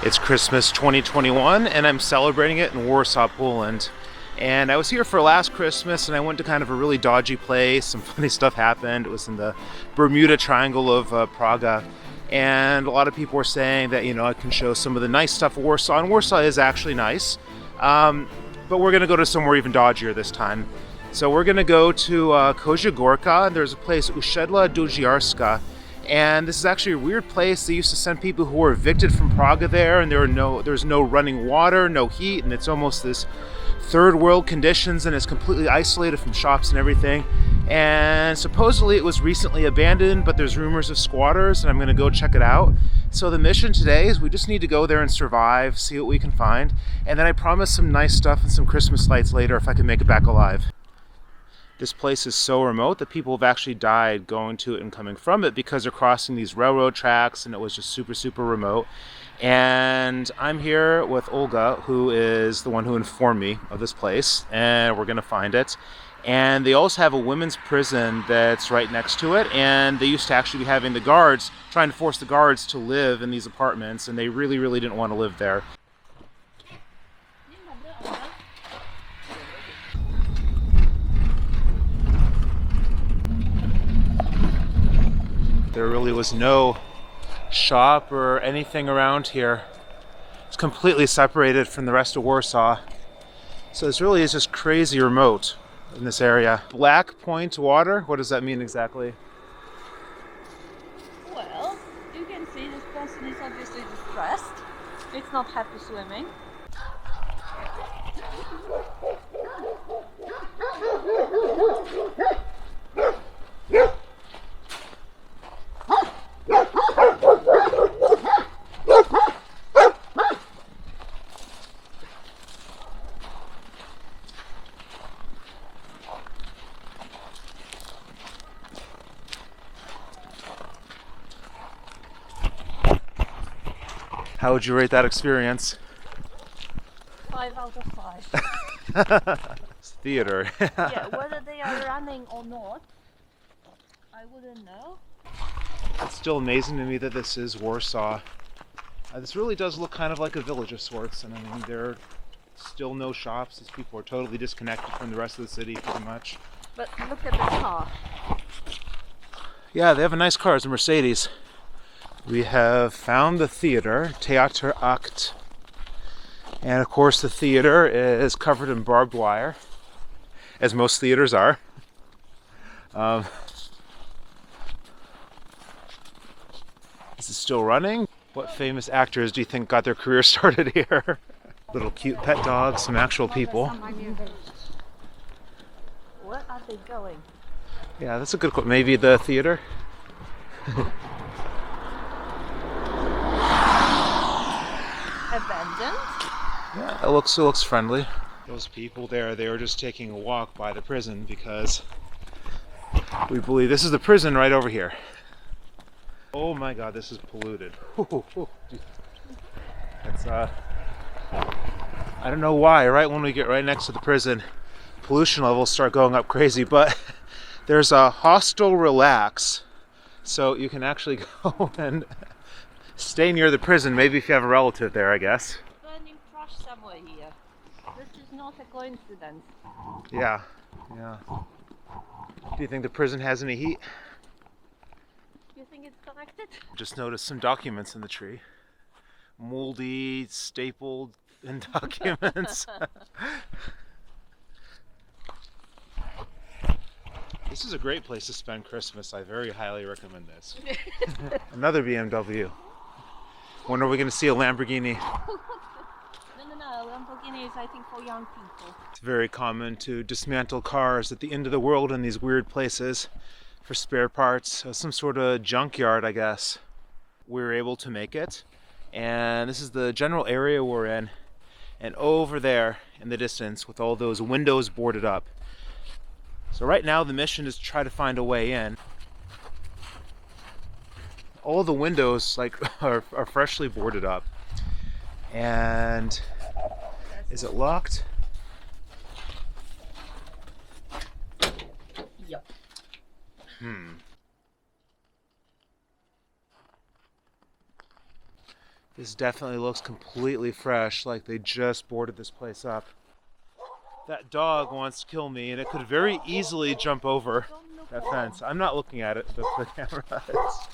It's Christmas 2021 and I'm celebrating it in Warsaw, Poland. And I was here for last Christmas and I went to kind of a really dodgy place. Some funny stuff happened. It was in the Bermuda Triangle of Praga. And a lot of people were saying that, I can show some of the nice stuff of Warsaw. And Warsaw is actually nice. But we're going to go to somewhere even dodgier this time. So we're going to go to Kozia Gorka. And there's a place, Osiedle Dudziarska. And this is actually a weird place. They used to send people who were evicted from Praga there, and there's no running water, no heat, and it's almost this third world conditions, and it's completely isolated from shops and everything. And supposedly it was recently abandoned, but there's rumors of squatters, and I'm going to go check it out. So the mission today is we just need to go there and survive, see what we can find, and then I promise some nice stuff and some Christmas lights later if I can make it back alive. This place is so remote that people have actually died going to it and coming from it because they're crossing these railroad tracks, and it was just super, super remote. And I'm here with Olga, who is the one who informed me of this place, and we're going to find it. And they also have a women's prison that's right next to it, and they used to actually be having the guards, trying to force the guards to live in these apartments, and they really, really didn't want to live there. There really was no shop or anything around here. It's completely separated from the rest of Warsaw. So this really is just crazy remote in this area. Black point water, what does that mean exactly? Well, you can see this person is obviously distressed. It's not happy swimming. How would you rate that experience? 5 out of 5. It's theater. Yeah, whether they are running or not, I wouldn't know. It's still amazing to me that this is Warsaw. This really does look kind of like a village of sorts, and I mean, there are still no shops. These people are totally disconnected from the rest of the city, pretty much. But look at the car. Yeah, they have a nice car. It's a Mercedes. We have found the theater, Theater Act. And of course the theater is covered in barbed wire, as most theaters are. Is it still running? What famous actors do you think got their career started here? Little cute pet dogs, some actual people. Where are they going? Yeah, that's a good question. Maybe the theater? Abandoned? Yeah, it looks friendly. Those people there, they were just taking a walk by the prison because we believe this is the prison right over here. Oh my god, this is polluted. It's I don't know why, right when we get right next to the prison, pollution levels start going up crazy, but there's a hostel relax, so you can actually go and stay near the prison, maybe if you have a relative there, I guess. Burning trash somewhere here. This is not a coincidence. Yeah. Do you think the prison has any heat? You think it's connected? Just noticed some documents in the tree. Moldy, stapled in documents. This is a great place to spend Christmas. I very highly recommend this. Another BMW. When are we going to see a Lamborghini? No. Lamborghini is, I think, for young people. It's very common to dismantle cars at the end of the world in these weird places for spare parts. So some sort of junkyard, I guess. We were able to make it. And this is the general area we're in. And over there in the distance with all those windows boarded up. So right now the mission is to try to find a way in. all the windows like are freshly boarded up. And is it locked? Yep. This definitely looks completely fresh, like they just boarded this place up. That dog wants to kill me, and it could very easily jump over that fence. I'm not looking at it, but the camera is.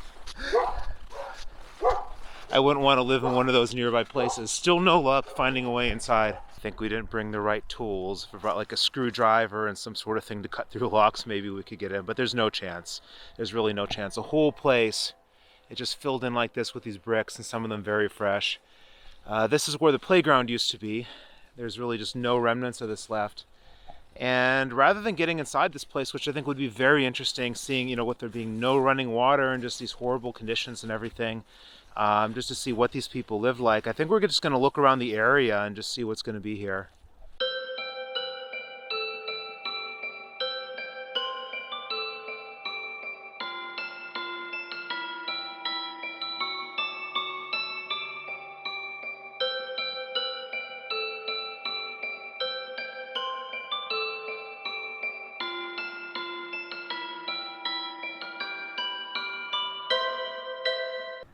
I wouldn't want to live in one of those nearby places. Still no luck finding a way inside. I think we didn't bring the right tools. If we brought like a screwdriver and some sort of thing to cut through locks, maybe we could get in, but there's no chance. There's really no chance. The whole place, it just filled in like this with these bricks, and some of them very fresh. This is where the playground used to be. There's really just no remnants of this left. And rather than getting inside this place, which I think would be very interesting, seeing, you know, with there being no running water and just these horrible conditions and everything, just to see what these people lived like, I think we're just going to look around the area and just see what's going to be here.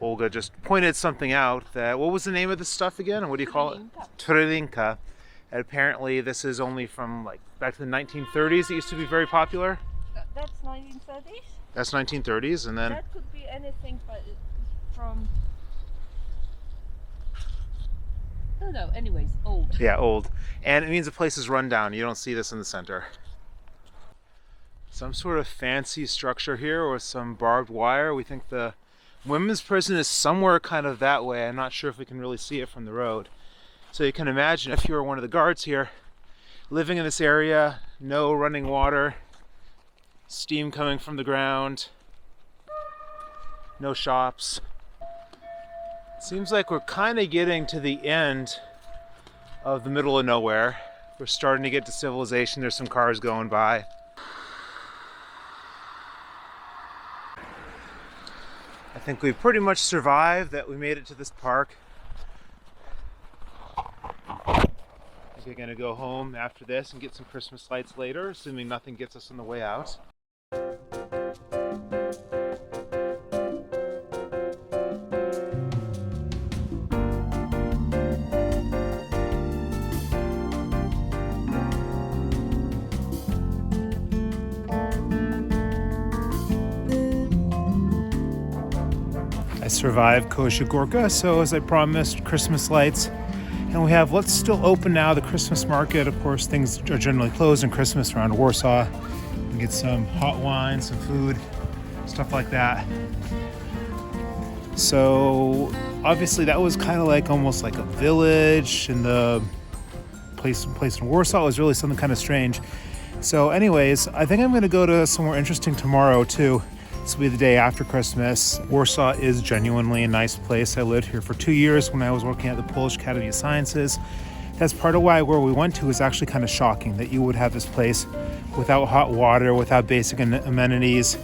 Olga just pointed something out. That, what was the name of this stuff again? And what do you call it? Trilinka. And apparently this is only from like back to the 1930s. It used to be very popular. That's 1930s. That's 1930s, and then That could be anything, but from. Oh no. Anyways, old. yeah, old. And it means the place is run down. You don't see this in the center. Some sort of fancy structure here with some barbed wire. We think the women's prison is somewhere kind of that way. I'm not sure if we can really see it from the road. So you can imagine if you were one of the guards here, living in this area, no running water, steam coming from the ground, no shops. Seems like we're kind of getting to the end of the middle of nowhere. We're starting to get to civilization. There's some cars going by. I think we pretty much survived, that we made it to this park. I think we're gonna go home after this and get some Christmas lights later, assuming nothing gets us on the way out. I survived Kozia Gorka, so as I promised, Christmas lights. And we have what's still open now, the Christmas market. Of course, things are generally closed in Christmas around Warsaw. You can get some hot wine, some food, stuff like that. So obviously that was kind of like almost like a village, and the place in Warsaw was really something kind of strange. So anyways, I think I'm going to go to somewhere interesting tomorrow too. This will be the day after Christmas. Warsaw is genuinely a nice place. I lived here for 2 years when I was working at the Polish Academy of Sciences. That's part of why where we went to was actually kind of shocking, that you would have this place without hot water, without basic amenities,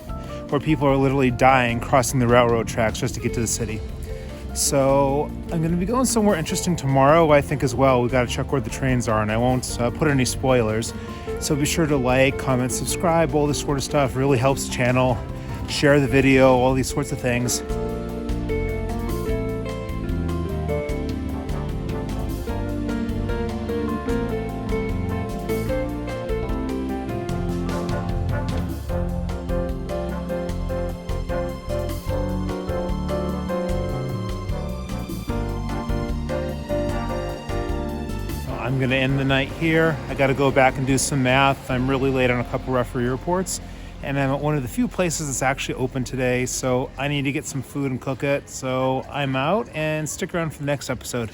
where people are literally dying crossing the railroad tracks just to get to the city. So I'm going to be going somewhere interesting tomorrow, I think, as well. We've got to check where the trains are, and I won't put any spoilers. So be sure to like, comment, subscribe, all this sort of stuff. Really helps the channel. Share the video, all these sorts of things. I'm going to end the night here. I got to go back and do some math. I'm really late on a couple referee reports. And I'm at one of the few places that's actually open today, so I need to get some food and cook it. So I'm out, and stick around for the next episode.